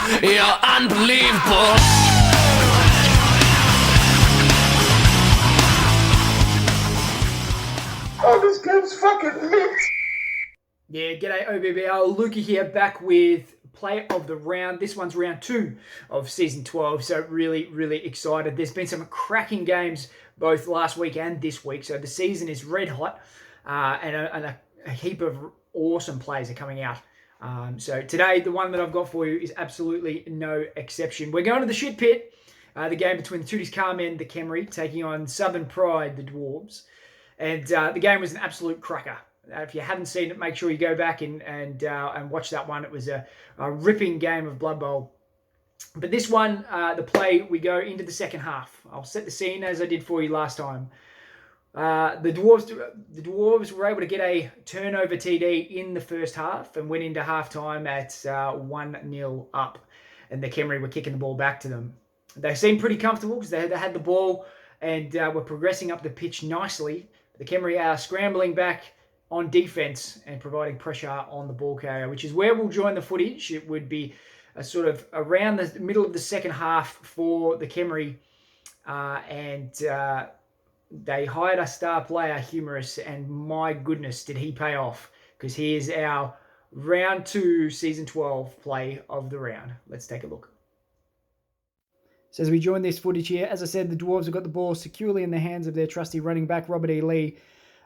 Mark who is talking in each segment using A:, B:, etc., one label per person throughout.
A: You're unbelievable.
B: Oh, this game's fucking lit.
C: Yeah, g'day OBBL. Lukey here, back with Play of the Round. This one's round 2 of Season 12, so really excited. There's been some cracking games both last week and this week, so the season is red hot, and a heap of awesome plays are coming out. So today, the one that I've got for you is absolutely no exception. We're going to the shit pit, the game between the Tooties Carmen, the Kemri, taking on Southern Pride, the Dwarves. And the game was an absolute cracker. If you haven't seen it, make sure you go back and watch that one. It was a ripping game of Blood Bowl. But this one, the play, we go into the second half. I'll set the scene as I did for you last time. The Dwarves were able to get a turnover TD in the first half and went into halftime at 1-0 up. And the Kemri were kicking the ball back to them. They seemed pretty comfortable because they had the ball and were progressing up the pitch nicely. The Kemri are scrambling back on defense and providing pressure on the ball carrier, which is where we'll join the footage. It would be a sort of around the middle of the second half for the Kemri, and they hired a star player, Humorous, and my goodness, did he pay off, because he is our round 2 season 12 play of the round. Let's take a look. So as we join this footage here, as I said, the Dwarves have got the ball securely in the hands of their trusty running back, Robert E. Lee.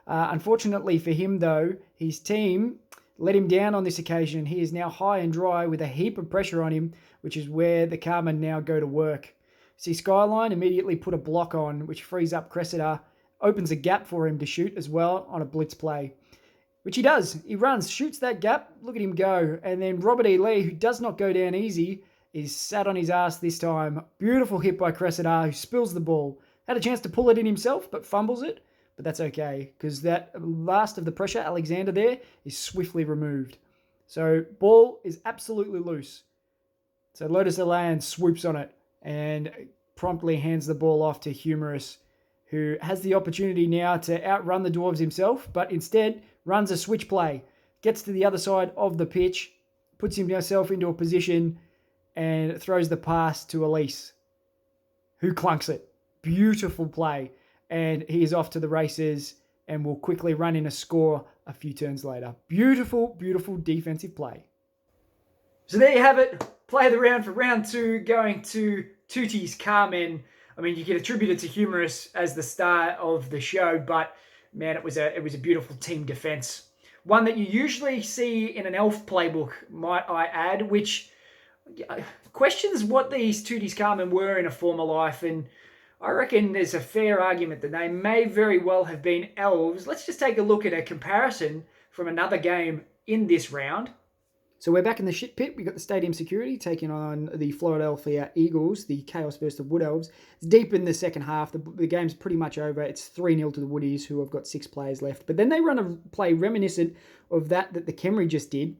C: Unfortunately for him, though, his team let him down on this occasion. He is now high and dry with a heap of pressure on him, which is where the Carmen now go to work. See, Skyline immediately put a block on, which frees up Cressida, opens a gap for him to shoot as well on a blitz play, which he does. He runs, shoots that gap, look at him go, and then Robert E. Lee, who does not go down easy, is sat on his ass this time. Beautiful hit by Cressida, who spills the ball. Had a chance to pull it in himself, but fumbles it. But that's okay, because that last of the pressure, Alexander there, is swiftly removed. So ball is absolutely loose. So Lotus Elan swoops on it and promptly hands the ball off to Humorous, who has the opportunity now to outrun the Dwarves himself, but instead runs a switch play, gets to the other side of the pitch, puts himself into a position, and throws the pass to Elise, who clunks it. Beautiful play. And he is off to the races and will quickly run in a score a few turns later. Beautiful defensive play. So there you have it. Play of the round for round 2, going to Tooties Carmen. I mean, you could attribute it to Humorous as the star of the show, but man, it was a beautiful team defense. One that you usually see in an elf playbook, might I add, which questions what these Tooties Carmen were in a former life, and I reckon there's a fair argument that they may very well have been elves. Let's just take a look at a comparison from another game in this round. So we're back in the shit pit. We've got the stadium security taking on the Philadelphia Eagles, the Chaos versus the Wood Elves. It's deep in the second half. The game's pretty much over. It's 3-0 to the Woodies, who have got 6 players left. But then they run a play reminiscent of that the Kemri just did.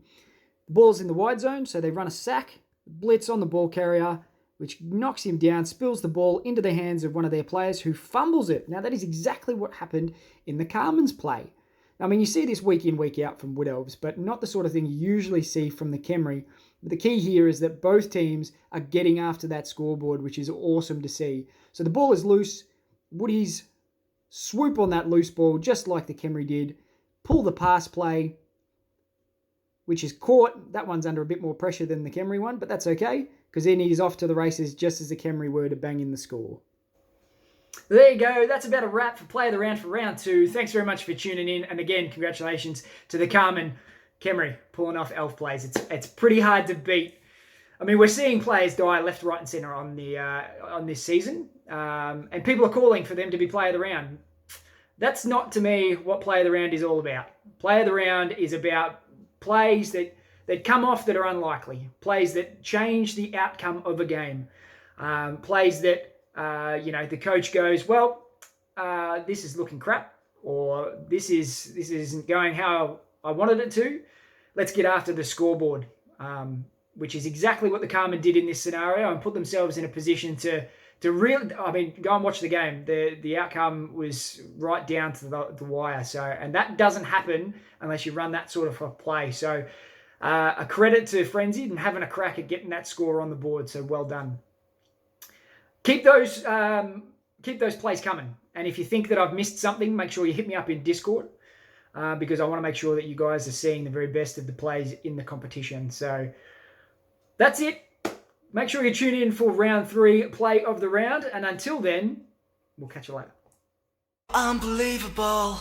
C: The ball's in the wide zone, so they run a sack, blitz on the ball carrier, which knocks him down, spills the ball into the hands of one of their players who fumbles it. Now, that is exactly what happened in the Carmen's play. I mean, you see this week in, week out from Wood Elves, but not the sort of thing you usually see from the Kemri. But the key here is that both teams are getting after that scoreboard, which is awesome to see. So the ball is loose. Woodies swoop on that loose ball, just like the Kemri did. Pull the pass play, which is caught. That one's under a bit more pressure than the Kemri one, but that's okay, because then he's off to the races just as the Kemri were to bang in the score. There you go. That's about a wrap for Play of the Round for round 2. Thanks very much for tuning in. And again, congratulations to the Carmen Kemri pulling off elf plays. It's pretty hard to beat. I mean, we're seeing players die left, right and centre on this season. And people are calling for them to be Play of the Round. That's not, to me, what Play of the Round is all about. Play of the Round is about plays that come off that are unlikely. Plays that change the outcome of a game. Plays that the coach goes, well, this is looking crap, or this isn't going how I wanted it to. Let's get after the scoreboard, which is exactly what the Carmen did in this scenario, and put themselves in a position to really, I mean, go and watch the game. The outcome was right down to the wire. So, and that doesn't happen unless you run that sort of a play. So, a credit to Frenzied and having a crack at getting that score on the board. So well done. Keep those plays coming. And if you think that I've missed something, make sure you hit me up in Discord because I want to make sure that you guys are seeing the very best of the plays in the competition. So that's it. Make sure you tune in for round 3, play of the round. And until then, we'll catch you later.
A: Unbelievable.